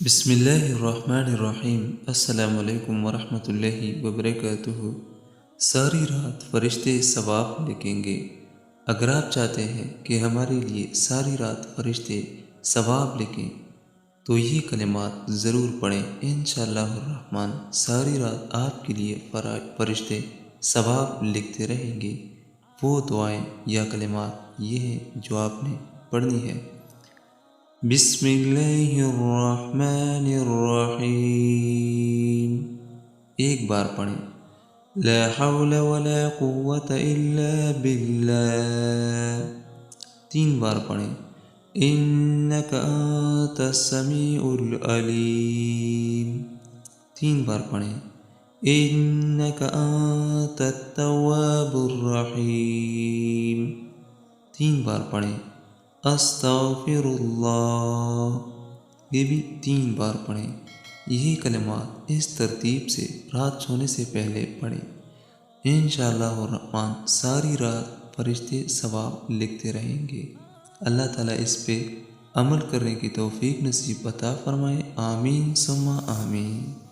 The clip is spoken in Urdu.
بسم اللہ الرحمن الرحیم۔ السلام علیکم ورحمۃ اللہ وبرکاتہ۔ ساری رات فرشتے ثواب لکھیں گے۔ اگر آپ چاہتے ہیں کہ ہمارے لیے ساری رات فرشتے ثواب لکھیں تو یہ کلمات ضرور پڑھیں۔ انشاءاللہ الرحمن ساری رات آپ کے لیے فرشتے ثواب لکھتے رہیں گے۔ وہ دعائیں یا کلمات یہ ہیں جو آپ نے پڑھنی ہے۔ بسم اللہ الرحمن الرحیم، ایک بار پڑھیں۔ لا حول ولا قوة الا باللہ، تین بار پڑھیں۔ انک انت السمیع العلیم، تین بار پڑھیں۔ انک انت التواب الرحیم، تین بار پڑھیں۔ استغفر اللہ، یہ بھی تین بار پڑھیں۔ یہ کلمات اس ترتیب سے رات سونے سے پہلے پڑھیں۔ انشاءاللہ الرحمن ساری رات فرشتے ثواب لکھتے رہیں گے۔ اللہ تعالیٰ اس پہ عمل کرنے کی توفیق نصیب عطا فرمائے۔ آمین ثم آمین۔